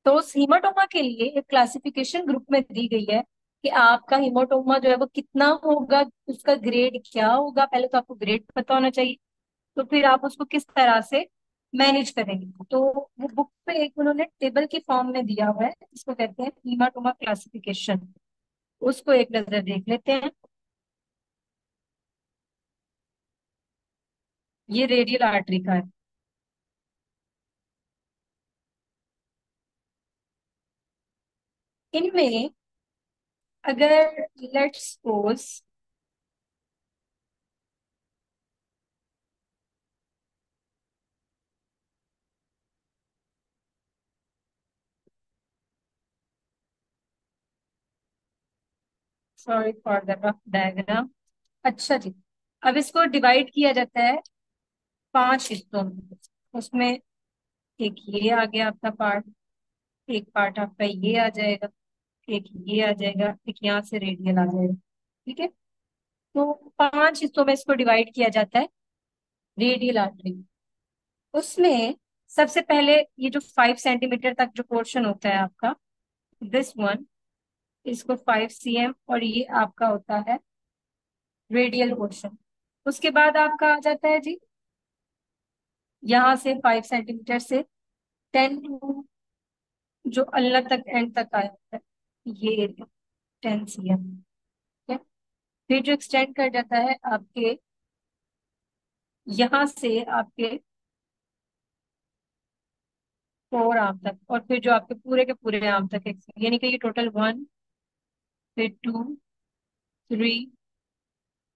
तो उस हीमाटोमा के लिए एक क्लासिफिकेशन ग्रुप में दी गई है कि आपका हीमाटोमा जो है वो कितना होगा, उसका ग्रेड क्या होगा। पहले तो आपको ग्रेड पता होना चाहिए, तो फिर आप उसको किस तरह से मैनेज करेंगे। तो वो बुक पे एक उन्होंने टेबल की फॉर्म में दिया हुआ है, जिसको कहते हैं हीमाटोमा क्लासिफिकेशन। उसको एक नजर देख लेते हैं। ये रेडियल आर्टरी का है। इनमें अगर let's suppose, sorry for the rough diagram. अच्छा जी, अब इसको डिवाइड किया जाता है 5 हिस्सों में। उसमें एक ये आ गया आपका पार्ट, एक पार्ट आपका ये आ जाएगा, एक ये आ जाएगा, एक यहाँ से रेडियल आ जाएगा। ठीक है, तो 5 हिस्सों में इसको डिवाइड किया जाता है रेडियल आर्टरी। उसमें सबसे पहले ये जो 5 सेंटीमीटर तक जो पोर्शन होता है आपका, दिस वन, इसको 5 cm, और ये आपका होता है रेडियल पोर्शन। उसके बाद आपका आ जाता है जी, यहाँ से 5 सेंटीमीटर से 10 टू, जो अल्लर तक एंड तक आया है, ये एरिया 10 cm। ठीक है, फिर जो एक्सटेंड कर जाता है आपके यहाँ से आपके 4 आर्म तक, और फिर जो आपके पूरे के पूरे आर्म तक यानी कि ये टोटल 1, फिर 2, 3,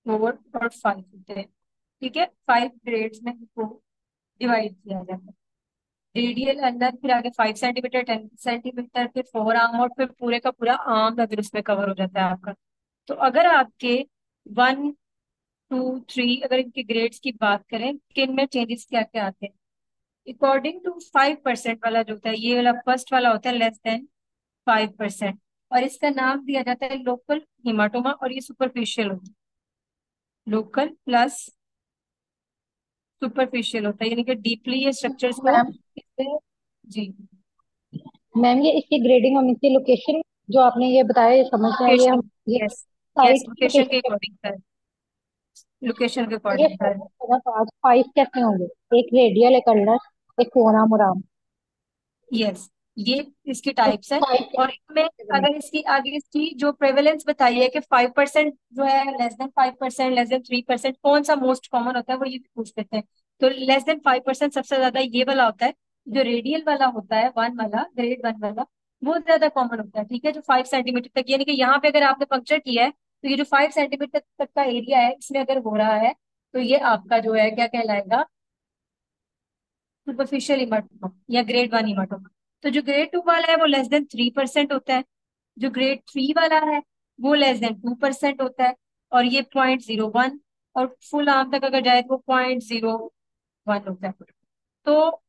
4 और 5 होते हैं। ठीक है, 5 ग्रेड्स में इनको डिवाइड किया जाता है। रेडियल अंदर, फिर आगे 5 सेंटीमीटर, 10 सेंटीमीटर, फिर 4 आर्म, और फिर पूरे का पूरा आर्म अगर उसमें कवर हो जाता है आपका। तो अगर आपके 1, 2, 3, अगर इनके ग्रेड्स की बात करें कि इनमें चेंजेस क्या क्या आते हैं, अकॉर्डिंग टू 5% वाला जो होता है, ये वाला फर्स्ट वाला होता है लेस देन 5%, और इसका नाम दिया जाता है लोकल हिमाटोमा, और ये सुपरफिशियल होता है। लोकल प्लस सुपरफिशियल होता है, यानी कि डीपली ये स्ट्रक्चर्स को मैम इससे। जी, मैम ये इसकी ग्रेडिंग हम इसकी लोकेशन जो आपने ये बताया ये समझ रहे हैं ये हम लोकेशन, ये यस, यस, साइट की लोकेशन लोकेशन के पे अकॉर्डिंग सर, लोकेशन के ये अकॉर्डिंग सर। पाँच फाइव कैसे होंगे? एक रेडियल, एक अल्नर, एक फोराम और आर्म। यस, ये इसकी तो टाइप्स है। फाइव और इसमें कैसे बने? अगर इसकी आगे इसकी जो प्रेवलेंस बताई है कि 5% जो है, लेस देन 5%, लेस देन 3%, कौन सा मोस्ट कॉमन होता है, वो ये भी पूछ लेते हैं। तो लेस देन 5% सबसे ज्यादा ये वाला होता है। जो रेडियल वाला होता है, वन वाला, ग्रेड 1 वाला, वो ज्यादा कॉमन होता है। ठीक है, जो 5 सेंटीमीटर तक, यानी कि यहाँ पे अगर आपने पंक्चर किया है, तो ये जो 5 सेंटीमीटर तक का एरिया है इसमें अगर हो रहा है, तो ये आपका जो है क्या कहलाएगा, सुपरफिशियल इमाटोमा या ग्रेड 1 इमाटोमा। तो जो ग्रेड 2 वाला है वो लेस देन 3% होता है। जो ग्रेड 3 वाला है वो लेस देन 2% होता है, और ये 0.01, और फुल आर्म तक अगर जाए तो वो 0.01 होता है। तो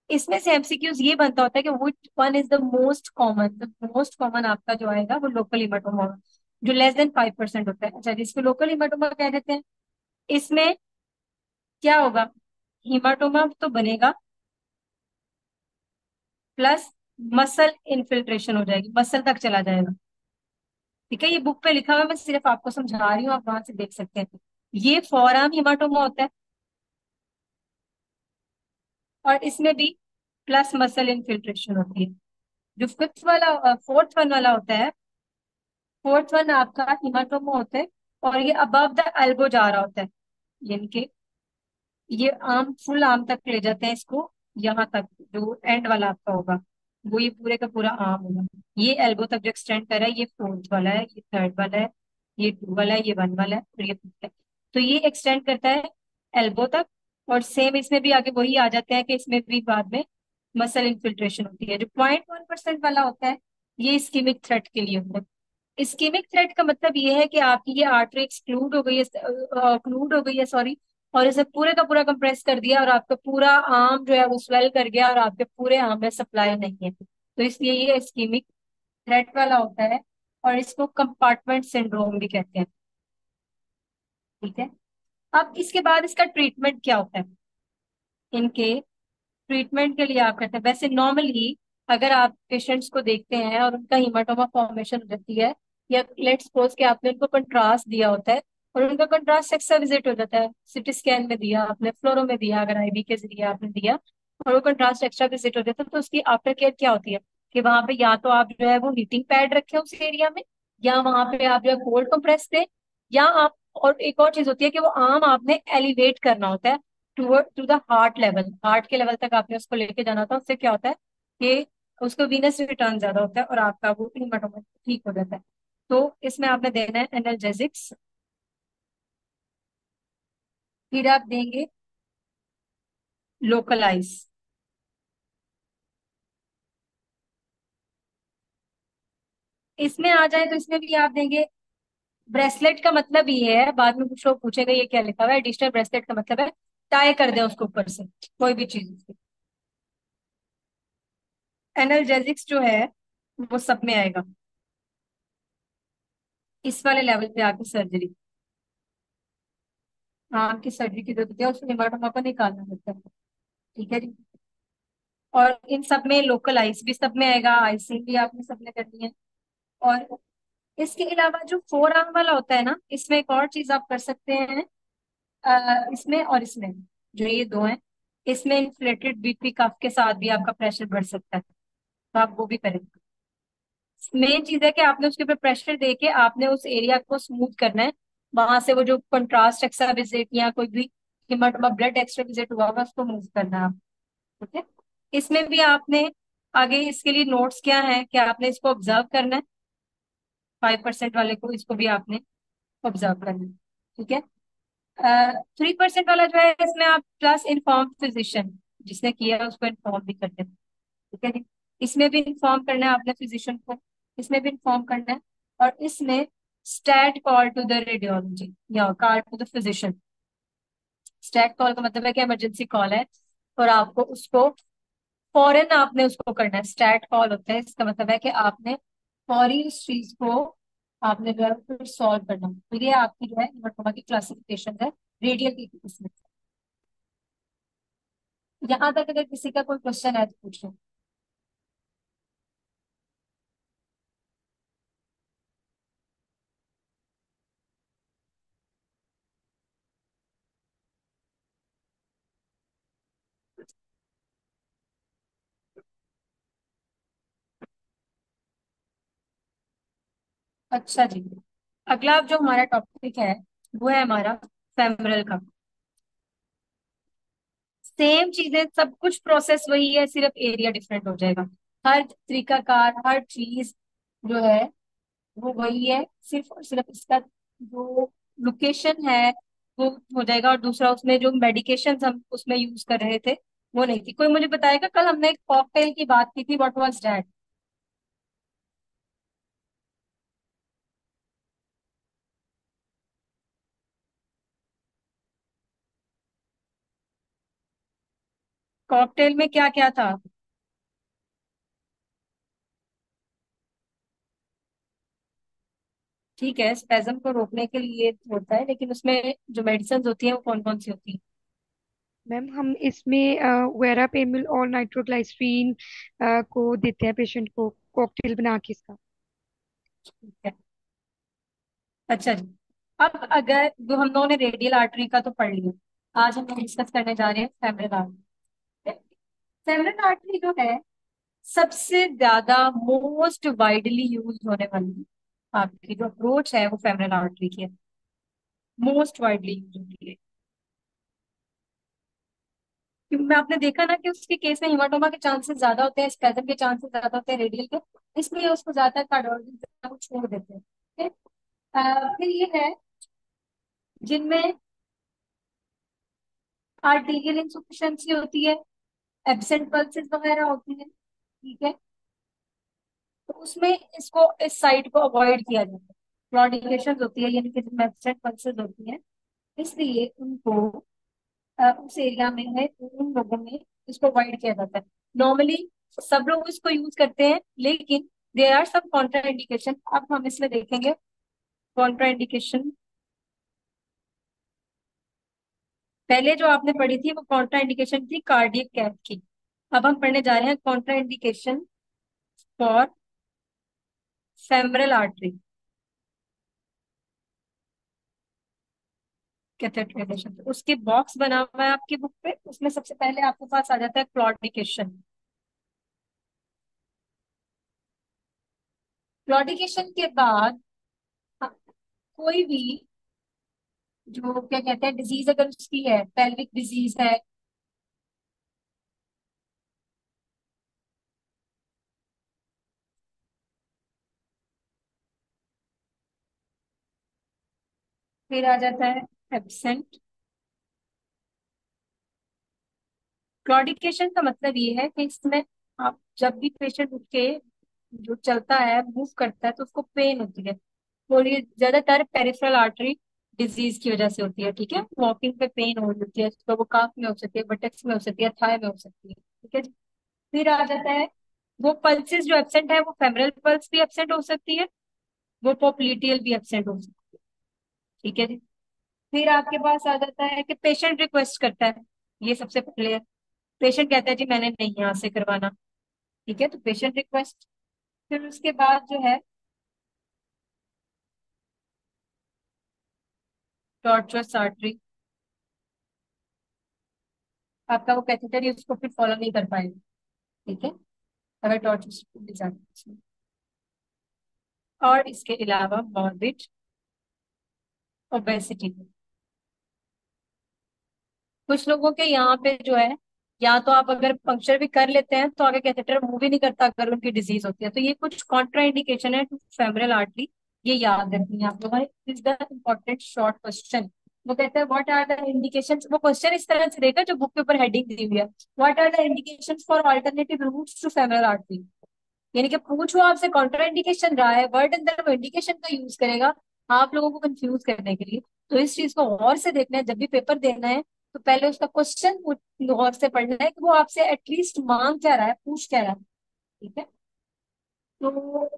इसमें से एमसीक्यूज ये बनता होता है कि which one is the most common आपका जो आएगा वो लोकल इमाटोमा होगा, जो लेस देन 5% होता है। अच्छा, जिसको लोकल इमाटोमा कह देते हैं, इसमें क्या होगा, हिमाटोमा तो बनेगा, प्लस मसल इन्फिल्ट्रेशन हो जाएगी, मसल तक चला जाएगा। ठीक है, ये बुक पे लिखा हुआ है, मैं सिर्फ आपको समझा रही हूँ, आप वहां से देख सकते हैं। ये फोरआर्म हिमाटोमा होता है, और इसमें भी प्लस मसल इन्फिल्ट्रेशन होती है। जो फोर्थ वन वाला होता है, फोर्थ वन आपका हिमाटोमा होता है, और ये अबव द एल्बो जा रहा होता है, यानी कि ये आर्म, फुल आर्म तक ले जाते हैं इसको, यहाँ तक जो एंड वाला आपका होगा, वो ये पूरे का पूरा आर्म होगा। ये एल्बो तक जो एक्सटेंड कर रहा है, ये फोर्थ वाला है, ये थर्ड वाला है, ये 2 वाला है, ये 1 वाला है, और ये फिफ्थ है। तो ये एक्सटेंड करता है एल्बो तक। और सेम इसमें भी आगे वही आ जाते हैं कि इसमें भी बाद में मसल इन्फिल्ट्रेशन होती है। जो 0.1% वाला होता है, ये इस्कीमिक थ्रेट के लिए होता है। इस्कीमिक थ्रेट का मतलब ये है कि आपकी ये आर्टरी एक्सक्लूड हो गई है, ऑक्लूड हो गई है, सॉरी, और इसे पूरे का पूरा कंप्रेस कर दिया, और आपका पूरा आर्म जो है वो स्वेल कर गया, और आपके पूरे आर्म में सप्लाई नहीं है, तो इसलिए ये इस्कीमिक थ्रेट वाला होता है। और इसको कंपार्टमेंट सिंड्रोम भी कहते हैं। ठीक है, अब इसके बाद इसका ट्रीटमेंट क्या होता है इनके ट्रीटमेंट के लिए आप करते हैं वैसे नॉर्मली। अगर आप पेशेंट्स को देखते हैं और उनका हीमाटोमा फॉर्मेशन हो जाती है, या लेट्स सपोज कि आपने उनको कंट्रास्ट दिया होता है और उनका कंट्रास्ट एक्स्ट्रा विजिट हो जाता है, सिटी स्कैन में दिया आपने, फ्लोरो में दिया, अगर आईवी के जरिए आपने दिया, और वो कंट्रास्ट एक्स्ट्रा विजिट हो जाता है, तो उसकी आफ्टर केयर क्या होती है कि वहां पे या तो आप जो है वो हीटिंग पैड रखें उस एरिया में, या वहां पे आप जो है कोल्ड कंप्रेस दें, या आप, और एक और चीज होती है कि वो आर्म आपने एलिवेट करना होता है to the heart level, heart के लेवल तक आपने उसको लेके जाना होता है। उससे क्या होता है कि उसको वीनस रिटर्न ज्यादा होता है और आपका वो हीमाटोमा ठीक हो जाता है। तो इसमें आपने देना है एनाल्जेसिक्स, फिर आप देंगे लोकलाइज। इसमें आ जाए तो इसमें भी आप देंगे, ब्रेसलेट का मतलब ये है, बाद में कुछ लोग पूछेंगे ये क्या लिखा हुआ है, एडिशनल ब्रेसलेट का मतलब है टाई कर दे उसको ऊपर से कोई भी चीज उसकी। एनाल्जेसिक्स जो है वो सब में आएगा, इस वाले लेवल पे आके सर्जरी, हाँ आपकी सर्जरी की जरूरत है, उसको हेमाटोमा को निकालना होता है। ठीक है जी। और इन सब में लोकल आइस भी सब में आएगा, आइसिंग भी आपने सब में करनी है। और इसके अलावा जो फोर आर्म वाला होता है ना, इसमें एक और चीज आप कर सकते हैं, इसमें और इसमें, जो ये दो हैं, इसमें इन्फ्लेटेड बीपी कफ के साथ भी आपका प्रेशर बढ़ सकता है, तो आप वो भी करेंगे। मेन चीज है कि आपने उसके ऊपर प्रेशर दे के आपने उस एरिया को स्मूथ करना है, वहां से वो जो कंट्रास्ट एक्स्ट्रा विजिट या कोई भी हिमाटोमा ब्लड एक्स्ट्रा विजिट हुआ होगा उसको मूव करना है आप। ठीक है। इसमें भी आपने आगे इसके लिए नोट्स क्या है कि आपने इसको ऑब्जर्व करना है, 5% वाले को इसको भी आपने ऑब्जर्व करना है। ठीक है। 3% वाला जो है इसमें आप प्लस इन्फॉर्म फिजिशियन, जिसने किया है उसको इन्फॉर्म भी कर देना। ठीक है जी। इसमें भी इन्फॉर्म करना है आपने फिजिशियन को, इसमें भी इन्फॉर्म करना है। और इसमें stat call to the radiology या call to the physician. Stat call का मतलब है कि इमरजेंसी कॉल है और आपको उसको फौरन आपने उसको करना है। स्टैट कॉल होता है, इसका मतलब है कि आपने फौरी उस चीज को आपने जो है फिर सॉल्व करना। तो ये आपकी जो है न्यूरोट्रोमा की क्लासिफिकेशन है रेडियल की किस्म। यहाँ तक अगर किसी का कोई क्वेश्चन है तो पूछो। अच्छा जी। अगला जो हमारा टॉपिक है वो है हमारा फेमरल का। सेम चीजें, सब कुछ प्रोसेस वही है, सिर्फ एरिया डिफरेंट हो जाएगा। हर तरीकाकार, हर चीज जो है वो वही है, सिर्फ और सिर्फ इसका जो लोकेशन है वो हो जाएगा। और दूसरा उसमें जो मेडिकेशन हम उसमें यूज कर रहे थे वो नहीं थी। कोई मुझे बताएगा, कल हमने एक कॉकटेल की बात की थी, व्हाट वाज दैट? कॉकटेल में क्या क्या था? ठीक है, स्पेजम को रोकने के लिए होता है, लेकिन उसमें जो मेडिसिन होती है वो कौन कौन सी होती है? मैम हम इसमें वेरापेमिल और नाइट्रोग्लाइसरीन को देते हैं पेशेंट को कॉकटेल बना के इसका। ठीक है। अच्छा जी। अब अगर जो हम लोगों ने रेडियल आर्टरी का तो पढ़ लिया, आज हम डिस्कस करने जा रहे हैं फेमरल आर्टरी। फेमरल आर्टरी जो है सबसे ज्यादा मोस्ट वाइडली यूज होने वाली आपकी जो अप्रोच है वो फेमरल आर्टरी की है, मोस्ट वाइडली यूज होती है। क्योंकि मैं आपने देखा ना कि उसके केस में हिमाटोमा के चांसेस ज्यादा होते हैं, स्पैजम के चांसेस ज्यादा होते हैं रेडियल के, इसलिए उसको ज्यादा कार्डियोलॉजिस्ट को छोड़ देते हैं। ठीक है? फिर ये है जिनमें आर्टीरियल इंसुफिशियंसी होती है, एब्सेंट पल्सेस वगैरह होती है। ठीक है। तो उसमें इसको इस साइट को अवॉइड किया जाता है। क्लॉडिकेशन होती है यानी कि जिनमें एब्सेंट पल्सेस होती हैं, इसलिए उनको उस एरिया में है उन लोगों में इसको अवॉइड किया जाता है। नॉर्मली सब लोग इसको यूज करते हैं, लेकिन there are some contraindication, अब हम इसमें देखेंगे कॉन्ट्रा इंडिकेशन। पहले जो आपने पढ़ी थी वो कॉन्ट्रा इंडिकेशन थी कार्डियक कैथ की। अब हम पढ़ने जा रहे हैं contraindication for femoral artery catheterization. तो उसके बॉक्स बना हुआ है आपकी बुक पे, उसमें सबसे पहले आपके पास आ जाता है क्लॉडिकेशन। क्लॉडिकेशन के बाद कोई भी जो क्या कहते हैं डिजीज अगर उसकी है, पेल्विक डिजीज है, फिर आ जाता है एब्सेंट। क्लॉडिकेशन का मतलब ये है कि इसमें आप जब भी पेशेंट उठ के जो चलता है, मूव करता है, तो उसको पेन होती है। और ये ज्यादातर पेरिफेरल आर्टरी डिजीज की वजह से होती है। ठीक है, वॉकिंग पे पेन हो रही है तो वो काफ में हो सकती है, बटेक्स में हो सकती है, थाई में हो सकती है। ठीक है जी। फिर आ जाता है वो पल्सेस जो एब्सेंट है, वो फेमरल पल्स भी एब्सेंट हो सकती है, वो पोप्लीटियल भी एब्सेंट हो सकती है। ठीक है जी। फिर आपके पास आ जाता है कि पेशेंट रिक्वेस्ट करता है, ये सबसे पहले है। पेशेंट कहता है जी मैंने नहीं यहाँ से करवाना। ठीक है, तो पेशेंट रिक्वेस्ट। फिर उसके बाद जो है टॉर्चुअस आर्टरी, आपका वो कैथेटर है उसको फिर फॉलो नहीं कर पाएगा। ठीक है, अगर टॉर्चुअस जाता है। और इसके अलावा मॉर्बिड ओबेसिटी, कुछ लोगों के यहाँ पे जो है, या तो आप अगर पंक्चर भी कर लेते हैं तो आगे कैथेटर मूव ही नहीं करता अगर उनकी डिजीज होती है। तो ये कुछ कॉन्ट्रा इंडिकेशन है टू फेमरल आर्टरी, ये याद रखनी है आप लोगों ने। Is the important short question. वो कहते हैं व्हाट आर द इंडिकेशन, वो क्वेश्चन इस तरह से देगा जो बुक के ऊपर हेडिंग दी हुई है, what are the indication for alternative routes to femoral artery. यानी कि पूछो आपसे कॉन्ट्रा इंडिकेशन रहा है, वर्ड अंदर वो इंडिकेशन का यूज करेगा आप लोगों को कंफ्यूज करने के लिए। तो इस चीज को गौर से देखना है जब भी पेपर देना है, तो पहले उसका क्वेश्चन गौर से पढ़ना है कि वो आपसे एटलीस्ट मांग क्या रहा है, पूछ क्या रहा है। ठीक है, तो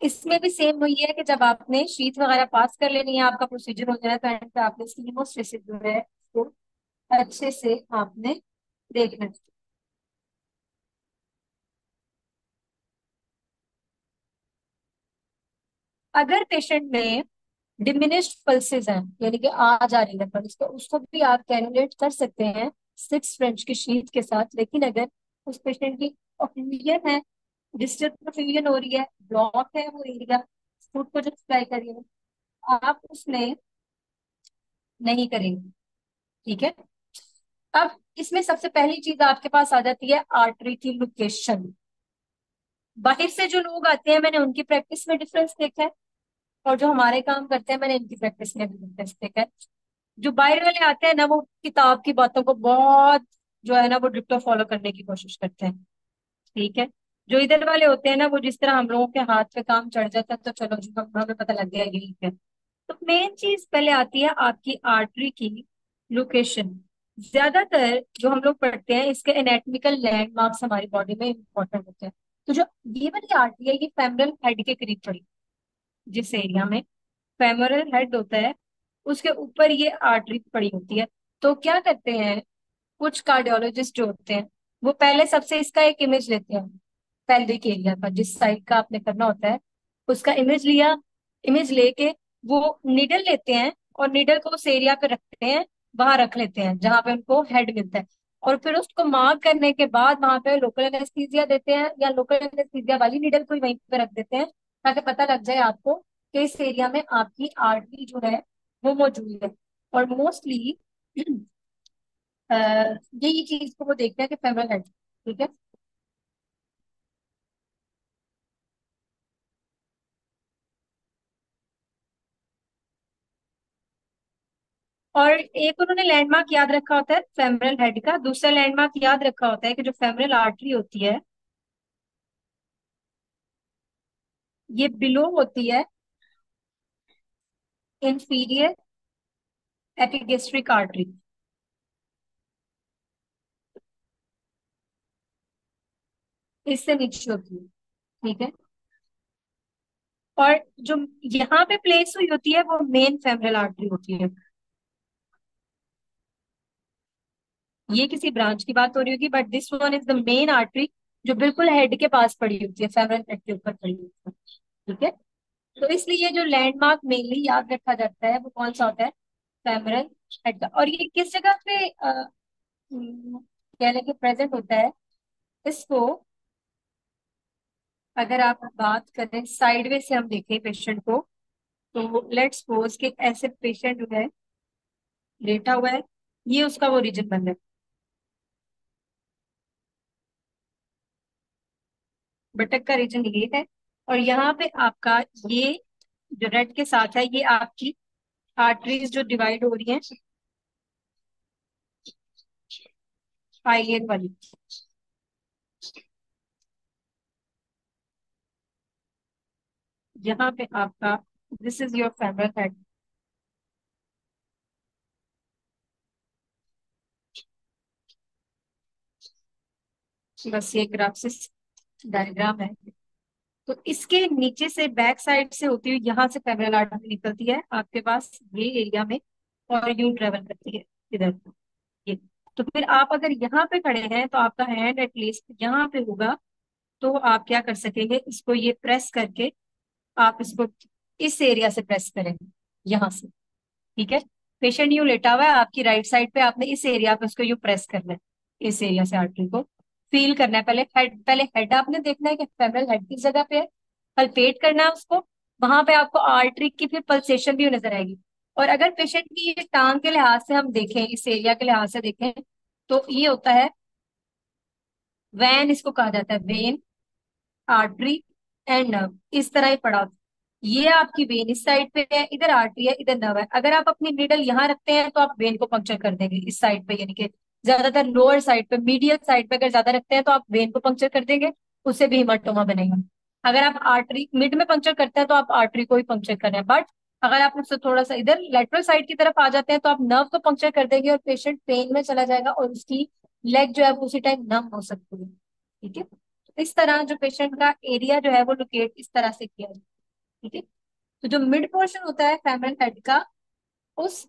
इसमें भी सेम वही है कि जब आपने शीट वगैरह पास कर लेनी है, आपका प्रोसीजर हो जाए, तो एंड पे आपने कीमोस्टेसिस जो है उसको अच्छे से आपने देखना है। अगर पेशेंट में डिमिनिश्ड पल्सेस हैं, यानी कि आ जा रही है पल्स, तो उसको भी आप कैलकुलेट कर सकते हैं 6 फ्रेंच की शीट के साथ। लेकिन अगर उस पेशेंट की ऑक्लूजन है, डिस्टल परफ्यूजन हो रही है, ब्लॉक है वो एरिया, फूड को जो सप्लाई कर रही है, आप उसमें नहीं करेंगे। ठीक है, अब इसमें सबसे पहली चीज आपके पास आ जाती है आर्टरी की लोकेशन। बाहर से जो लोग आते हैं मैंने उनकी प्रैक्टिस में डिफरेंस देखा है, और जो हमारे काम करते हैं मैंने इनकी प्रैक्टिस में भी डिफरेंस देखा है। जो बाहर वाले आते हैं ना, वो किताब की बातों को बहुत जो है ना वो डिट्टो फॉलो करने की कोशिश करते हैं। ठीक है, जो इधर वाले होते हैं ना, वो जिस तरह हम लोगों के हाथ पे काम चढ़ जाता है तो चलो जी हमें पता लग गया यही है। तो मेन चीज पहले आती है आपकी आर्टरी की लोकेशन। ज्यादातर जो हम लोग पढ़ते हैं इसके एनाटॉमिकल लैंडमार्क्स हमारी बॉडी में इंपॉर्टेंट होते हैं। तो जो ये वाली आर्टरी है ये फेमरल हेड के करीब पड़ी, जिस एरिया में फेमोरल हेड होता है उसके ऊपर ये आर्टरी पड़ी होती है। तो क्या करते हैं कुछ कार्डियोलॉजिस्ट जो होते हैं, वो पहले सबसे इसका एक इमेज लेते हैं, पेल्विक एरिया का जिस साइड का आपने करना होता है उसका इमेज लिया। इमेज लेके वो निडल लेते हैं और निडल को उस एरिया पे रखते हैं, वहां रख लेते हैं जहां पे उनको हेड मिलता है। और फिर उसको मार्क करने के बाद वहां पे लोकल एनेस्थीसिया देते हैं, या लोकल एनेस्थीसिया वाली निडल को ही वहीं पे रख देते हैं, ताकि पता लग जाए आपको कि इस एरिया में आपकी आर्टरी जो है वो मौजूद है। और मोस्टली यही चीज को वो देखते हैं कि फेमरल हेड। ठीक है, और एक उन्होंने लैंडमार्क याद रखा होता है फेमरल हेड का, दूसरा लैंडमार्क याद रखा होता है कि जो फेमरल आर्टरी होती है ये बिलो होती है इंफीरियर एपिगेस्ट्रिक आर्टरी, इससे नीचे होती है। ठीक है, और जो यहाँ पे प्लेस हुई होती है वो मेन फेमरल आर्टरी होती है। ये किसी ब्रांच की बात हो रही होगी, but this one is the main artery जो बिल्कुल हेड के पास पड़ी होती है, फेमरल हेड के ऊपर पड़ी होती है। ठीक है। तो इसलिए जो लैंडमार्क मेनली याद रखा जाता है वो कौन सा होता है? फेमरल हेड का। और ये किस जगह पे कह लें कि प्रेजेंट होता है? इसको अगर आप बात करें साइडवे से हम देखें पेशेंट को, तो लेट्स सपोज कि ऐसे पेशेंट जो है लेटा हुआ है, ये उसका वो रीजन बन रहा है, बटक का रीजन ये है। और यहाँ पे आपका ये जो रेड के साथ है, ये आपकी आर्टरीज जो डिवाइड हो रही है आइलियड वाली, यहाँ पे आपका this is your femoral head. बस ये ग्राफिक्स डायग्राम है। तो इसके नीचे से बैक साइड से होती हुई यहाँ से फेमरल आर्टरी निकलती है आपके पास ये एरिया में, और यूं ट्रेवल करती है इधर ये। तो फिर आप अगर यहाँ पे खड़े हैं तो आपका हैंड एटलीस्ट यहाँ पे होगा, तो आप क्या कर सकेंगे, इसको ये प्रेस करके आप इसको इस एरिया से प्रेस करेंगे यहाँ से। ठीक है। पेशेंट यूं लेटा हुआ है आपकी राइट साइड पे, आपने इस एरिया पे उसको यूं प्रेस करना है, इस एरिया से आर्टरी को फील करना है। पहले हेड आपने देखना है कि फेमरल हेड किस जगह पे है, पल्पेट करना है उसको। वहां पे आपको आर्टरी की फिर पल्सेशन भी नजर आएगी। और अगर पेशेंट की ये टांग के लिहाज से हम देखें, इस एरिया के लिहाज से देखें, तो ये होता है वैन, इसको कहा जाता है वेन, आर्टरी एंड नर्व, इस तरह ही पड़ा होता है। ये आपकी वेन इस साइड पे है, इधर आर्टरी है, इधर नर्व है। अगर आप अपनी नीडल यहाँ रखते हैं तो आप वेन को पंक्चर कर देंगे इस साइड पे, यानी कि ज्यादातर लोअर साइड पे, मीडियल साइड पे अगर ज्यादा रखते हैं तो आप वेन को पंक्चर कर देंगे, उससे भी हिमाटोमा बनेगा। अगर आप आर्टरी मिड में पंक्चर करते हैं तो आप आर्टरी को ही पंक्चर कर रहे हैं। बट अगर आप उससे थोड़ा सा इधर लेटरल साइड की तरफ आ जाते हैं तो आप नर्व को पंक्चर कर देंगे और पेशेंट पेन में चला जाएगा और उसकी लेग जो है वो उसी टाइम नम हो सकती है। ठीक है। तो इस तरह जो पेशेंट का एरिया जो है वो लोकेट इस तरह से किया जाए। ठीक है। तो जो मिड पोर्शन होता है फेमरल हेड का, उस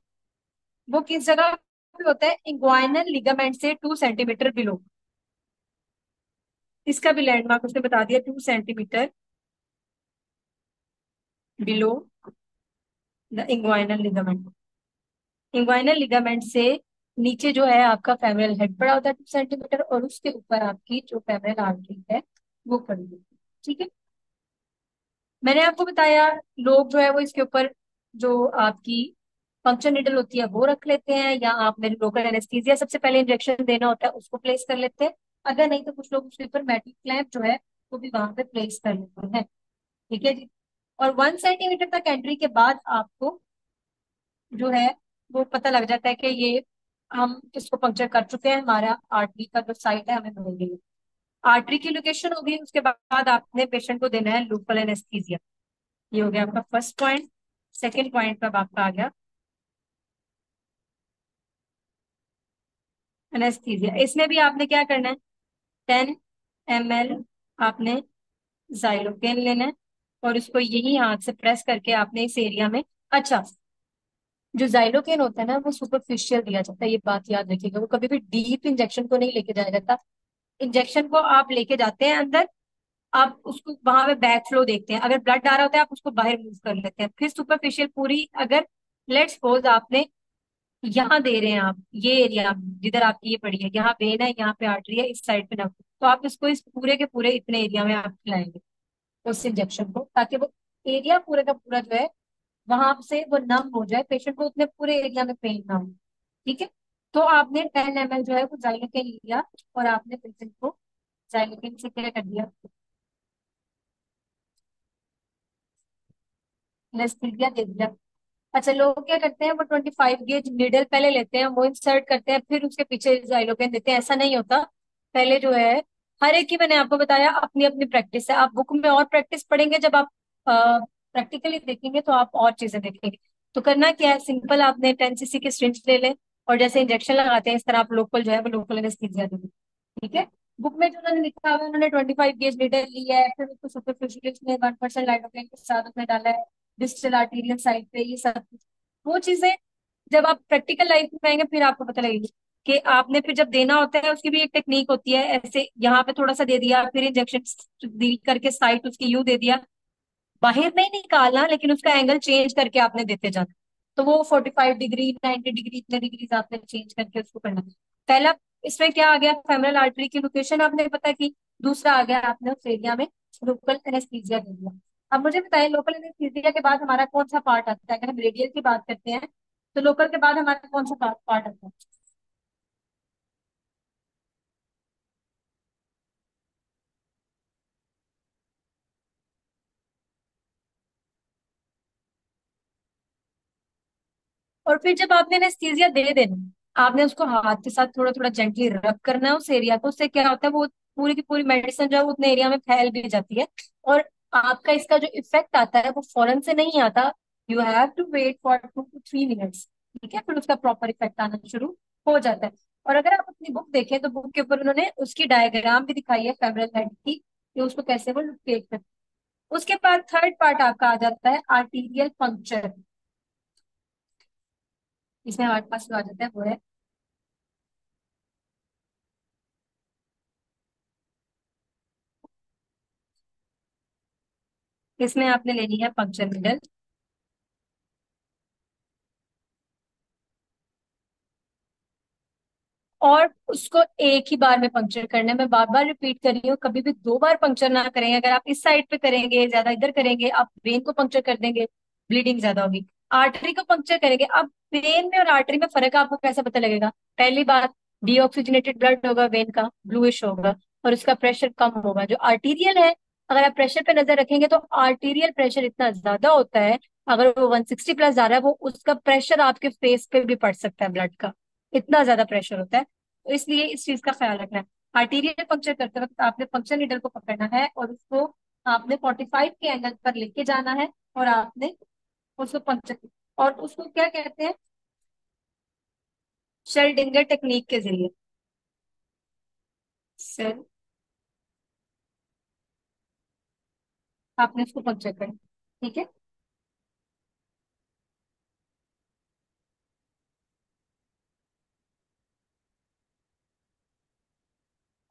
वो किस जगह पे होता है? इंग्वाइनल लिगामेंट से 2 सेंटीमीटर बिलो। इसका भी लैंडमार्क उसने बता दिया, 2 centimetre below the inguinal ligament. Inguinal ligament से नीचे जो है आपका फेमरल हेड पड़ा होता है 2 सेंटीमीटर, और उसके ऊपर आपकी जो फेमरल आर्टरी है वो पड़ी होती है। ठीक है। मैंने आपको बताया लोग जो है वो इसके ऊपर जो आपकी पंक्चर निडल होती है वो रख लेते हैं, या आपने लोकल एनेस्थीसिया सबसे पहले इंजेक्शन देना होता है उसको प्लेस कर लेते हैं। अगर नहीं तो कुछ लोग उसके ऊपर मेटल क्लैंप जो है वो भी वहां पे प्लेस कर लेते हैं। ठीक है जी। और 1 सेंटीमीटर तक एंट्री के बाद आपको जो है वो पता लग जाता है कि ये हम इसको पंक्चर कर चुके हैं, हमारा आर्टरी का जो साइट है हमें मिल गई है। आर्टरी की लोकेशन होगी, उसके बाद आपने पेशेंट को देना है लोकल एनेस्थीसिया। ये हो गया आपका फर्स्ट पॉइंट। सेकेंड पॉइंट पर आपका आ गया एनेस्थीसिया। इसमें भी आपने क्या करना है, 10 ml आपने जाइलोकेन लेना है और उसको यही हाथ से प्रेस करके आपने इस एरिया में। अच्छा, जो जाइलोकेन होता है ना वो सुपरफिशियल दिया जाता है, ये बात याद रखिएगा, वो कभी भी डीप इंजेक्शन को नहीं लेके जाया जाता। इंजेक्शन को आप लेके जाते हैं अंदर, आप उसको वहां पे बैक फ्लो देखते हैं, अगर ब्लड आ रहा होता है आप उसको बाहर मूव कर लेते हैं, फिर सुपरफिशियल पूरी। अगर लेट्स सपोज आपने यहाँ दे रहे हैं आप ये एरिया जिधर आपकी ये पड़ी है, यहाँ वेन है, यहाँ पे आर्टरी है, इस साइड पे ना, तो आप इसको इस पूरे के पूरे इतने एरिया में आप खिलाएंगे उस इंजेक्शन को, ताकि वो एरिया पूरे का पूरा जो है वहां से वो नम हो जाए, पेशेंट को उतने पूरे एरिया में पेन ना हो। ठीक है। तो आपने 10 ml जो है वो जाइलोकेन लिया और आपने पेशेंट को जाइलोकेन से क्या कर दिया, एनेस्थीसिया दे दिया। अच्छा, लोग क्या करते हैं वो 25 गेज नीडल पहले लेते हैं, वो इंसर्ट करते हैं, फिर उसके पीछे जाइलोकेन देते हैं। ऐसा नहीं होता। पहले जो है हर एक की, मैंने आपको बताया, अपनी अपनी प्रैक्टिस है। आप बुक में और प्रैक्टिस पढ़ेंगे, जब आप प्रैक्टिकली देखेंगे तो आप और चीजें देखेंगे। तो करना क्या है, सिंपल आपने 10 cc की सिरिंज ले लें, और जैसे इंजेक्शन लगाते हैं इस तरह आप लोकल जो है वो लोकल एनेस्थीसिया देंगे। ठीक है। बुक में जो उन्होंने लिखा हुआ है, उन्होंने 25 गेज नीडल लिया है, फिर उसको सुपरफिशियल में 1% लाइडोकेन के साथ उसमें डाला है, डिस्टल आर्टीरियल साइड पे, ये सब कुछ वो चीजें जब आप प्रैक्टिकल लाइफ में आएंगे फिर आपको पता लगेगी कि आपने फिर जब देना होता है उसकी भी एक टेक्निक होती है। ऐसे यहाँ पे थोड़ा सा दे दिया, फिर इंजेक्शन डील करके साइट उसकी यूं दे दिया, बाहर नहीं निकालना, लेकिन उसका एंगल चेंज करके आपने देते जाना। तो वो 45 डिग्री, 90 डिग्री, इतने डिग्रीज आपने चेंज करके उसको करना। पहला इसमें क्या आ गया, फेमरल आर्टरी की लोकेशन आपने पता की। दूसरा आ गया, आपने उस एरिया में लोकल एनेस्थीसिया दे दिया। अब मुझे बताइए, लोकल एनेस्थीसिया के बाद हमारा कौन सा पार्ट आता है? अगर हम रेडियल की बात करते हैं तो लोकल के बाद हमारा कौन सा पार्ट आता है? और फिर जब आपने एनेस्थीसिया दे देना, आपने उसको हाथ के साथ थोड़ा थोड़ा जेंटली रब करना है उस एरिया को। उससे क्या होता है, वो पूरी की पूरी मेडिसिन जो है वो उतने एरिया में फैल भी जाती है। और आपका इसका जो इफेक्ट आता है वो फौरन से नहीं आता। You have to wait for 2 to 3 minutes. ठीक है, फिर उसका प्रॉपर इफेक्ट आना शुरू हो जाता है। और अगर आप अपनी बुक देखें तो बुक के ऊपर उन्होंने उसकी डायग्राम भी दिखाई है फेमरल हेड की, कि उसको कैसे वो लोकेट करते हैं। उसके बाद थर्ड पार्ट आपका आ जाता है आर्टीरियल पंक्चर। इसमें हमारे पास जो आ जाता है वो है, इसमें आपने लेनी है पंक्चर नीडल। और उसको एक ही बार में पंक्चर करना है। मैं बार बार रिपीट कर रही हूँ, कभी भी 2 बार पंक्चर ना करेंगे। अगर आप इस साइड पे करेंगे, ज्यादा इधर करेंगे, आप वेन को पंक्चर कर देंगे, ब्लीडिंग ज्यादा होगी। आर्टरी को पंक्चर करेंगे, अब वेन में और आर्टरी में फर्क आपको कैसे पता लगेगा? पहली बात, डीऑक्सीजनेटेड ब्लड होगा, वेन का ब्लूइश होगा और उसका प्रेशर कम होगा। जो आर्टीरियल है, अगर आप प्रेशर पे नजर रखेंगे तो आर्टीरियल प्रेशर इतना ज्यादा होता है, अगर वो 160 प्लस जा रहा है, वो उसका प्रेशर आपके फेस पे भी पड़ सकता है, ब्लड का इतना ज्यादा प्रेशर होता है। तो इसलिए इस चीज का ख्याल रखना है। आर्टीरियल पंक्चर करते वक्त आपने पंक्चर नीडल को पकड़ना है और उसको आपने 45 के एंगल पर लेके जाना है, और आपने उसको पंक्चर, और उसको क्या कहते हैं, शेल्डिंगर टेक्निक के जरिए सेल आपने उसको पंक्चर करना। ठीक है।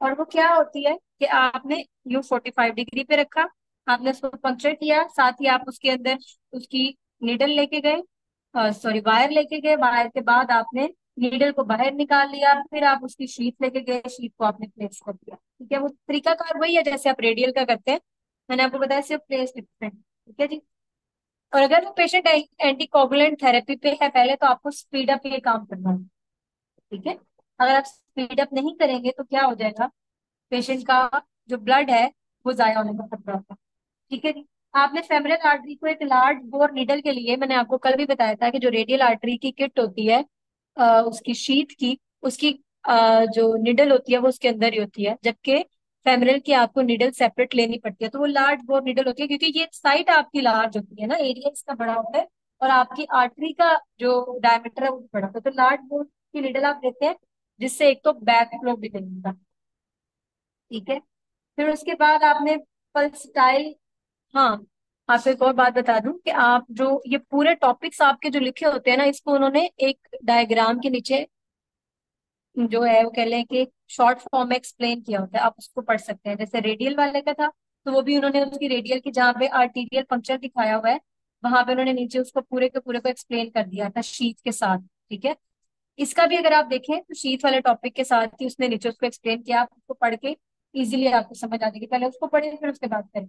और वो क्या होती है कि आपने यू 45 डिग्री पे रखा, आपने उसको पंक्चर किया, साथ ही आप उसके अंदर उसकी नीडल लेके गए, सॉरी वायर लेके गए। वायर के बाद आपने नीडल को बाहर निकाल लिया, फिर आप उसकी शीट लेके गए, शीट को आपने प्लेस कर दिया। ठीक है, वो तरीका कार वही है जैसे आप रेडियल का करते हैं। मैंने आपको बताया, सिर्फ प्लेस डिफरेंट। ठीक है जी। और अगर वो पेशेंट एंटी कोगुलेंट थेरेपी पे है पहले, तो आपको स्पीड अप ये काम करना है। ठीक है। अगर आप स्पीड अप नहीं करेंगे तो क्या हो जाएगा, पेशेंट का जो ब्लड है वो जाया होने का खतरा होता है। ठीक है जी। आपने फेमरल आर्टरी को एक लार्ज बोर निडल के लिए, मैंने आपको कल भी बताया था कि जो रेडियल आर्टरी की किट होती है, उसकी शीथ की, उसकी जो निडल होती है वो उसके अंदर ही होती है, जबकि फेमरल की आपको निडल सेपरेट लेनी पड़ती है। तो वो लार्ज बोर निडल होती है, क्योंकि ये साइट आपकी लार्ज होती है ना, एरिया इसका बड़ा होता है, और आपकी आर्टरी का जो डायमीटर है वो भी बड़ा होता है। तो लार्ज बोर की निडल आप लेते हैं, जिससे एक तो बैक फ्लो भी नहीं। ठीक है। फिर उसके बाद आपने पल्सटाइल, हाँ, आपको एक और बात बता दूं कि आप जो ये पूरे टॉपिक्स आपके जो लिखे होते हैं ना, इसको उन्होंने एक डायग्राम के नीचे जो है वो कह लें कि शॉर्ट फॉर्म में एक्सप्लेन किया होता है, आप उसको पढ़ सकते हैं। जैसे रेडियल वाले का था, तो वो भी उन्होंने उसकी रेडियल की जहाँ पे आर्टीरियल पंक्चर दिखाया हुआ है, वहां पे उन्होंने नीचे उसको पूरे के पूरे को एक्सप्लेन कर दिया था शीट के साथ। ठीक है। इसका भी अगर आप देखें तो शीट वाले टॉपिक के साथ ही उसने नीचे उसको एक्सप्लेन किया, आप उसको पढ़ के इजीली आपको समझ आ जाएगी। पहले उसको पढ़े फिर उसके बाद करें।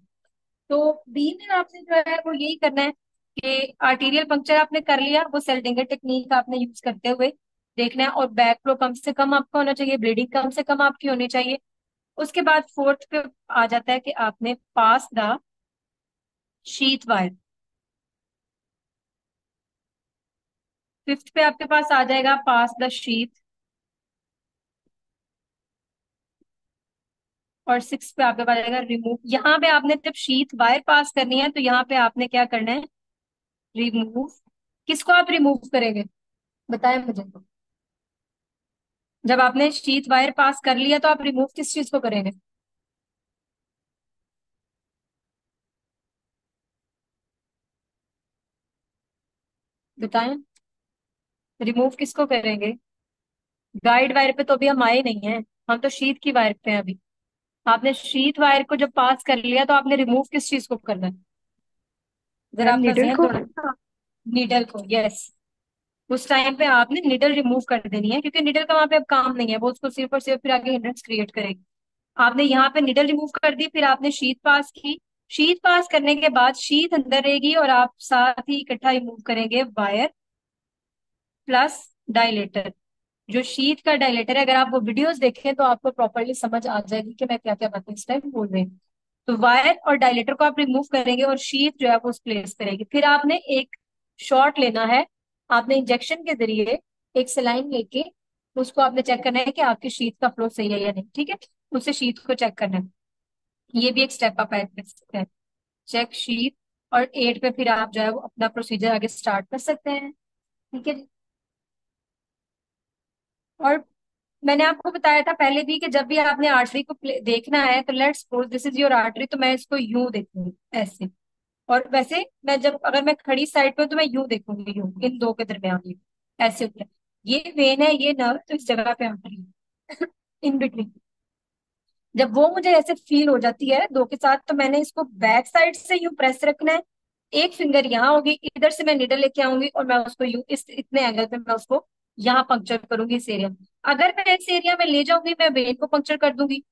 तो बी में आपने जो है वो यही करना है कि आर्टीरियल पंक्चर आपने कर लिया, वो सेल्डिंगर टेक्निक आपने यूज करते हुए देखना है, और बैक फ्लो कम से कम आपका होना चाहिए, ब्लीडिंग कम से कम आपकी होनी चाहिए। उसके बाद फोर्थ पे आ जाता है कि आपने पास द शीथ वायर। फिफ्थ पे आपके पास आ जाएगा पास द शीथ। और सिक्स पे आपके पास आएगा रिमूव। यहाँ पे आपने जब शीथ वायर पास करनी है तो यहाँ पे आपने क्या करना है, रिमूव। किसको आप रिमूव करेंगे, बताएं मुझे तो। जब आपने शीथ वायर पास कर लिया तो आप रिमूव किस चीज को करेंगे, बताएं। रिमूव किसको करेंगे? गाइड वायर पे तो अभी हम आए नहीं हैं, हम तो शीट की वायर पे हैं अभी। आपने शीट वायर को जब पास कर लिया तो आपने रिमूव किस चीज को करना है, जरा मैम आपका निडल जहन को। दौड़ा। नीडल को, यस। उस टाइम पे आपने निडल रिमूव कर देनी है, क्योंकि निडल का वहां पे अब काम नहीं है, वो उसको सिर्फ और सिर्फ फिर आगे हिंड्रेंस क्रिएट करेगी। आपने यहाँ पे निडल रिमूव कर दी, फिर आपने शीट पास की। शीट पास करने के बाद शीट अंदर रहेगी और आप साथ ही इकट्ठा रिमूव करेंगे वायर प्लस डायलेटर। जो शीट का डायलेटर है, अगर आप वो वीडियोस देखें तो आपको प्रॉपरली समझ आ जाएगी कि मैं क्या क्या बातें इस टाइम बोल रही हूँ। तो वायर और डायलेटर को आप रिमूव करेंगे और शीट जो है वो प्लेस करेगी। फिर आपने एक शॉट लेना है, आपने इंजेक्शन के जरिए एक सलाइन लेके उसको आपने चेक करना है कि आपकी शीट का फ्लो सही है या नहीं, ठीक है। उससे शीट को चेक करना है, ये भी एक स्टेप आप ऐड कर सकते हैं। चेक शीट और एट पे फिर आप जो है वो अपना प्रोसीजर आगे स्टार्ट कर सकते हैं, ठीक है। और मैंने आपको बताया था पहले भी कि जब भी आपने आर्टरी को देखना है तो let's suppose this is your artery, तो मैं इसको यूं देखूंगी ऐसे। और वैसे मैं जब अगर मैं खड़ी साइड पे हूं, तो मैं यूं देखूंगी, यूं इन दो के दरमियान ही ऐसे होता है। ये वेन है, ये नर्व तो इस जगह पे आर्टरी है इन बिटवीन। जब वो मुझे ऐसे फील हो जाती है दो के साथ, तो मैंने इसको बैक साइड से यूं प्रेस रखना है। एक फिंगर यहाँ होगी, इधर से मैं निडल लेके आऊंगी और मैं उसको यूं इस इतने एंगल पे मैं उसको यहाँ पंक्चर करूंगी इस एरिया में। अगर मैं इस एरिया में ले जाऊंगी, मैं वेन को पंक्चर कर दूंगी,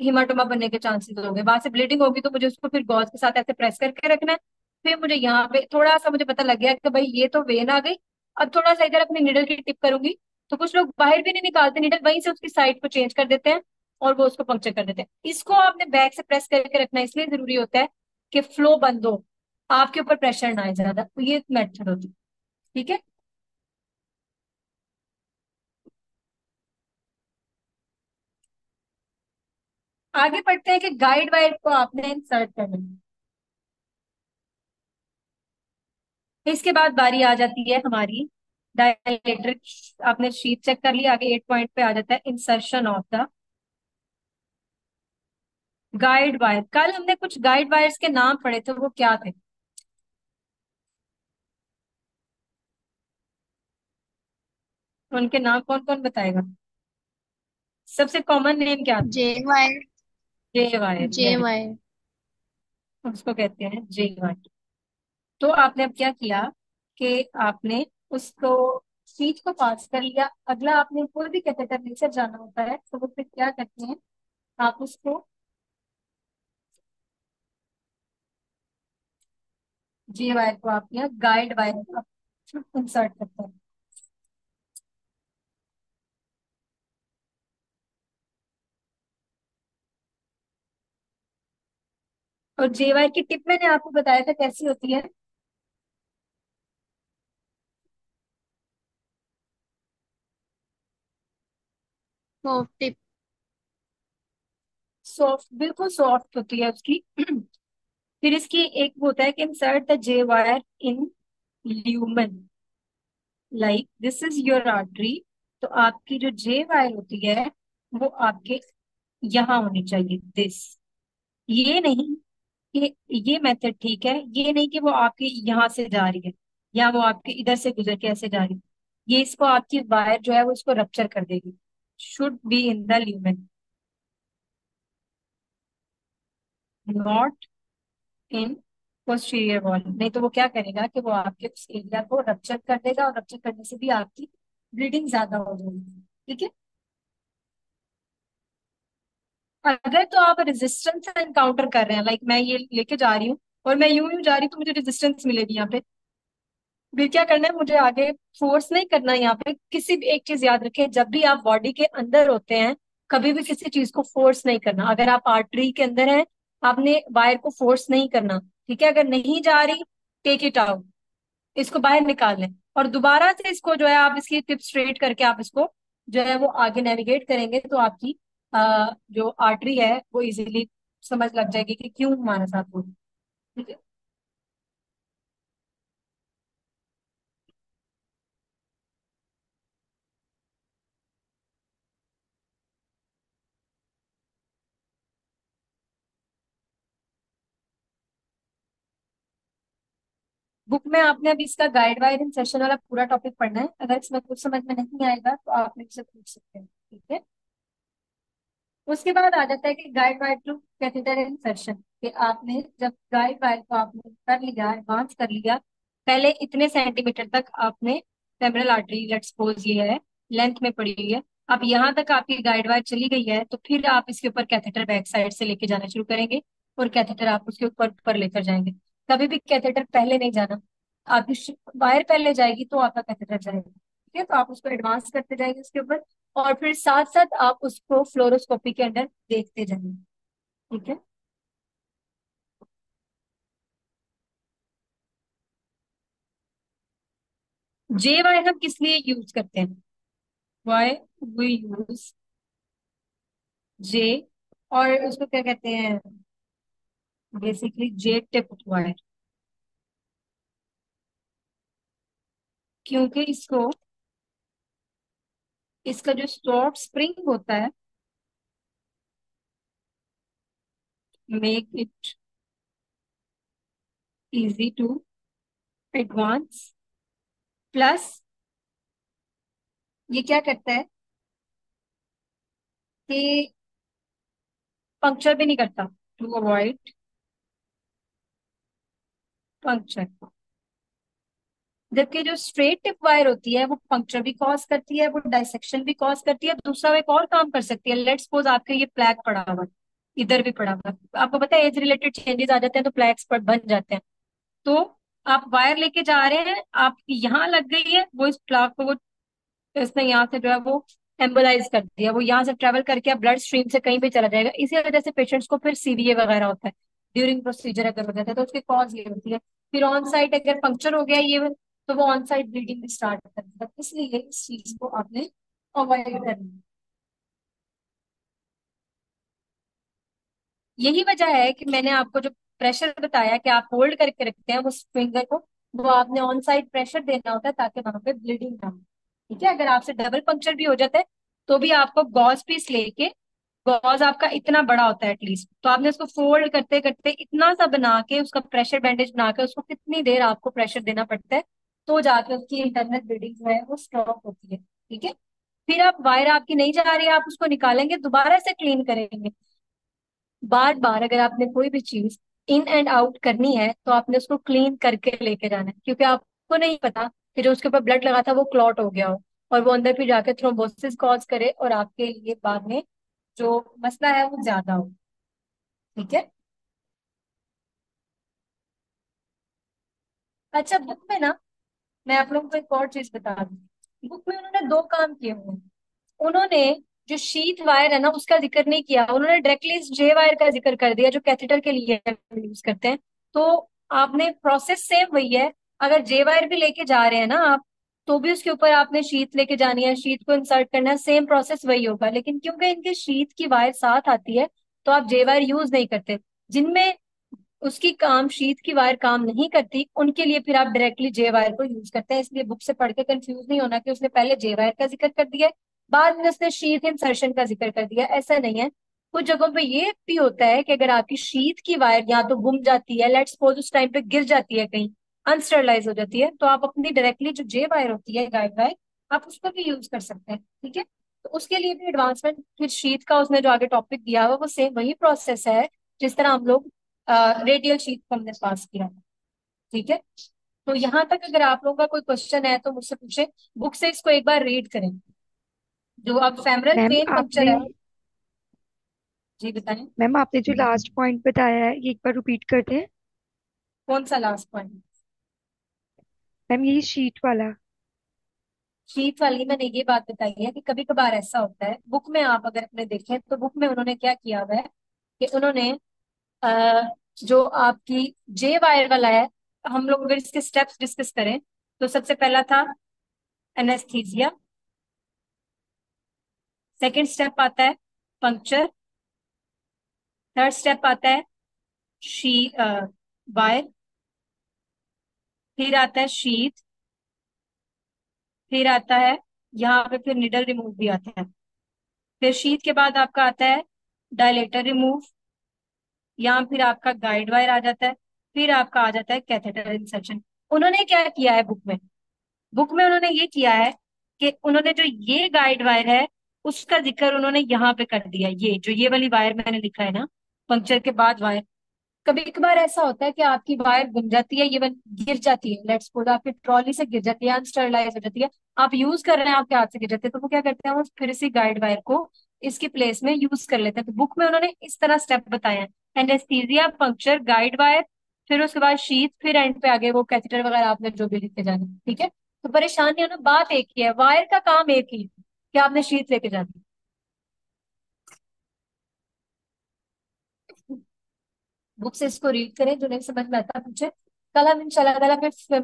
हिमाटोमा बनने के चांसेस हो गए, वहां से ब्लीडिंग होगी, तो मुझे उसको फिर गॉज के साथ ऐसे प्रेस करके रखना है। फिर मुझे यहाँ पे थोड़ा सा मुझे पता लग गया कि भाई ये तो वेन आ गई। अब थोड़ा सा इधर अपनी निडल की टिप करूंगी। तो कुछ लोग बाहर भी नहीं निकालते निडल, वहीं से उसकी साइड को चेंज कर देते हैं और वो उसको पंक्चर कर देते हैं। इसको आपने बैक से प्रेस करके रखना इसलिए जरूरी होता है कि फ्लो बंद हो, आपके ऊपर प्रेशर ना आए ज्यादा, तो ये मेथड होती है, ठीक है। आगे बढ़ते हैं कि गाइड वायर को आपने इंसर्ट करना है। इसके बाद बारी आ जाती है हमारी डायलेक्ट्रिक। आपने शीट चेक कर लिया, आगे 8 पॉइंट पे आ जाता है insertion of the guide wire. कल हमने कुछ गाइड वायर्स के नाम पढ़े थे, वो क्या थे? उनके नाम कौन कौन बताएगा? सबसे कॉमन नेम क्या था? जे वाई। जे वायर, जे वेरी, वाई। उसको कहते हैं जे वायर। तो आपने अब क्या किया कि आपने उसको शीट को पास कर लिया। अगला आपने कोई भी कैथेटर लेकर जाना होता है तो वो फिर क्या करते हैं, आप उसको जे वायर को आप या गाइड वायर को इंसर्ट करते हैं। और जे वायर की टिप मैंने आपको बताया था कैसी होती है। Soft tip. सॉफ्ट, बिल्कुल सॉफ्ट होती है उसकी फिर इसकी एक वो होता है कि insert the J wire in lumen, like this is your artery. तो आपकी जो जे वायर होती है वो आपके यहाँ होनी चाहिए, दिस। ये नहीं कि ये मेथड ठीक है, ये नहीं कि वो आपके यहाँ से जा रही है या वो आपके इधर से गुजर के ऐसे जा रही है। ये इसको आपकी वायर जो है वो इसको रप्चर कर देगी। Should be in the lumen, not in posterior wall. नहीं तो वो क्या करेगा कि वो आपके उस एरिया को रप्चर कर देगा और रप्चर करने से भी आपकी ब्लीडिंग ज्यादा हो जाएगी, ठीक है। अगर तो आप रेजिस्टेंस एनकाउंटर कर रहे हैं, लाइक मैं ये लेके जा रही हूँ और मैं यूं यूं जा रही हूँ, तो मुझे रेजिस्टेंस मिलेगी यहाँ पे, फिर क्या करना है मुझे आगे, फोर्स नहीं करना है यहाँ पे। किसी भी एक चीज याद रखें, जब भी आप बॉडी के अंदर होते हैं कभी भी किसी चीज को फोर्स नहीं करना। अगर आप आर्टरी के अंदर हैं, आपने वायर को फोर्स नहीं करना, ठीक है। अगर नहीं जा रही, टेक इट आउट, इसको बाहर निकाल लें और दोबारा से इसको जो है आप इसकी टिप स्ट्रेट करके आप इसको जो है वो आगे नेविगेट करेंगे, तो आपकी जो आर्टरी है वो इजीली समझ लग जाएगी कि क्यों हमारे साथ हो, ठीक है। बुक में आपने अभी इसका गाइड वायर इन सेशन वाला पूरा टॉपिक पढ़ना है। अगर इसमें कुछ समझ में नहीं आएगा तो आप मेरे से पूछ सकते हैं, ठीक है। उसके बाद आ जाता है कि guide wire to catheter insertion, कि आपने जब गाइड वायर को आपने कर लिया, एडवांस कर लिया, पहले इतने सेंटीमीटर तक आपने फेमरल आर्टरी, लेट्स सपोज ये है, लेंथ में पड़ी हुई है, अब यहाँ तक आपकी गाइड वायर चली गई है, तो फिर आप इसके ऊपर कैथेटर बैक साइड से लेके जाना शुरू करेंगे और कैथेटर आप उसके ऊपर ऊपर लेकर जाएंगे। कभी भी कैथेटर पहले नहीं जाना, आपकी वायर पहले जाएगी तो आपका कैथेटर जाएगा, ठीक है। तो आप उसको एडवांस करते जाएंगे उसके ऊपर, और फिर साथ साथ आप उसको फ्लोरोस्कोपी के अंदर देखते जाएंगे, ठीक है। जे वाई हम किस लिए यूज करते हैं? वाई वी यूज जे, और उसको क्या कहते हैं, बेसिकली जे टिप वायर, क्योंकि इसको, इसका जो स्टॉप स्प्रिंग होता है, make it easy to advance, plus ये क्या करता है कि पंक्चर भी नहीं करता, टू अवॉइड पंक्चर। जबकि जो स्ट्रेट टिप वायर होती है वो पंक्चर भी कॉज करती है, वो डाइसेक्शन भी कॉज करती है, दूसरा वो एक और काम कर सकती है। लेट्स सपोज आपके ये प्लैक पड़ा हुआ है, इधर भी पड़ा हुआ है, आपको पता है एज रिलेटेड चेंजेस आ जाते हैं तो प्लैक्स पर बन जाते हैं। तो आप वायर लेके जा रहे हैं, आप यहाँ लग गई है, वो इस प्लाक को वो इसने यहाँ से जो है वो एम्बोलाइज कर दिया, वो यहाँ से ट्रेवल करके ब्लड स्ट्रीम से कहीं भी चला जाएगा। इसी वजह से पेशेंट्स को फिर सीवीए वगैरह होता है ड्यूरिंग प्रोसीजर, अगर हो जाता है तो उसकी कॉज ये होती है। फिर ऑन साइट अगर पंक्चर हो गया ये, तो वो ऑन साइट ब्लीडिंग भी स्टार्ट कर देता है, इसलिए इस चीज को आपने अवॉइड करना है। यही वजह है कि मैंने आपको जो प्रेशर बताया कि आप होल्ड करके रखते हैं वो फिंगर को, वो आपने ऑन साइड प्रेशर देना होता है ताकि वहां पे ब्लीडिंग ना हो, ठीक है। अगर आपसे डबल पंक्चर भी हो जाता है तो भी आपको गॉज पीस लेके, गॉज आपका इतना बड़ा होता है एटलीस्ट, तो आपने उसको फोल्ड करते करते इतना सा बना के उसका प्रेशर बैंडेज बना के उसको कितनी देर आपको प्रेशर देना पड़ता है, तो जाके उसकी इंटरनल ब्लीडिंग जो है वो स्टॉप होती है, ठीक है। फिर आप वायर आपकी नहीं जा रही है, आप उसको निकालेंगे, दोबारा से क्लीन करेंगे। बार बार अगर आपने कोई भी चीज इन एंड आउट करनी है तो आपने उसको क्लीन करके लेके जाना है, क्योंकि आपको नहीं पता कि जो उसके ऊपर ब्लड लगा था वो क्लॉट हो गया हो और वो अंदर फिर जाके थ्रोम्बोसिस कॉज करे और आपके लिए बाद में जो मसला है वो ज्यादा हो, ठीक है। अच्छा, बुक में ना, मैं आप लोगों को एक और चीज बता दूं, बुक में उन्होंने दो काम किए हुए हैं। उन्होंने जो शीथ वायर है ना उसका जिक्र नहीं किया, उन्होंने डायरेक्टली जे वायर का जिक्र कर दिया जो कैथेटर के लिए यूज करते हैं। तो आपने प्रोसेस सेम वही है, अगर जे वायर भी लेके जा रहे हैं ना आप, तो भी उसके ऊपर आपने शीथ लेके जानी है, शीथ को इंसर्ट करना है, सेम प्रोसेस वही होगा। लेकिन क्योंकि इनके शीथ की वायर साथ आती है तो आप जे वायर यूज नहीं करते। जिनमें उसकी काम शीथ की वायर काम नहीं करती उनके लिए फिर आप डायरेक्टली जे वायर को यूज करते हैं। इसलिए बुक से पढ़ के कंफ्यूज नहीं होना कि उसने पहले जे वायर का जिक्र कर दिया है, बाद में उसने शीथ इंसर्शन का जिक्र कर दिया, ऐसा नहीं है। कुछ जगहों पे ये भी होता है कि अगर आपकी शीथ की वायर या तो गुम जाती है, लेट्स सपोज उस टाइम पे गिर जाती है कहीं, अनस्टरलाइज हो जाती है, तो आप अपनी डायरेक्टली जो जे वायर होती है, गाइड वायर, आप उसको भी यूज कर सकते हैं, ठीक है। तो उसके लिए भी एडवांसमेंट, फिर शीथ का उसने जो आगे टॉपिक दिया हुआ वो सेम वही प्रोसेस है जिस तरह हम लोग रेडियल शीट को हमने पास किया था, ठीक है। तो यहाँ तक अगर आप लोगों का कोई क्वेश्चन है तो मुझसे पूछे, बुक से इसको एक बार रीड करें। जो अब फेमरल मैम वेन पंक्चर आपने है, जी बताएं। मैम आपने जो लास्ट पॉइंट बताया है ये एक बार रिपीट कर दें। कौन सा लास्ट पॉइंट? मैम यही शीट वाला। शीट वाली मैंने ये बात बताई है कि कभी कभार ऐसा होता है, बुक में आप अगर अपने देखें तो बुक में उन्होंने क्या किया हुआ है कि उन्होंने जो आपकी जे वायर वाला है, हम लोग अगर इसके स्टेप्स डिस्कस करें तो सबसे पहला था एनेस्थीसिया, सेकंड स्टेप आता है पंक्चर, थर्ड स्टेप आता है शी वायर, फिर आता है शीथ, फिर आता है यहाँ पे फिर निडल रिमूव भी आता है, फिर शीथ के बाद आपका आता है डायलेटर रिमूव, यहाँ फिर आपका गाइड वायर आ जाता है, फिर आपका आ जाता है कैथेटर इंसर्शन। उन्होंने क्या किया है बुक में उन्होंने ये किया है कि उन्होंने जो ये गाइड वायर है उसका जिक्र उन्होंने यहाँ पे कर दिया। ये जो ये वाली वायर मैंने लिखा है ना, पंक्चर के बाद वायर। कभी कभार ऐसा होता है कि आपकी वायर गुम जाती है, ये गिर जाती है, लेट्स सपोज आपकी ट्रॉली से गिर जाती है, अनस्टरलाइज हो जाती है, आप यूज कर रहे हैं, आपके हाथ से गिर जाते हैं, तो वो क्या करते हैं, वो फिर इसी गाइड वायर को इसकी प्लेस में यूज कर लेते हैं। तो बुक में उन्होंने इस तरह स्टेप बताए हैं, एनेस्थीसिया, पंक्चर, गाइड वायर, फिर उसके बाद शीथ, फिर एंड पे आगे वो कैथेटर वगैरह आपने जो भी लेके जाना है, ठीक है। तो परेशानी है ना, बात एक ही है, वायर का काम एक ही है कि आपने शीथ लेके जानी है। बुक से इसको रीड करें, जो नहीं समझ में आता पूछे। कल हम इंशाल्लाह ताला फिर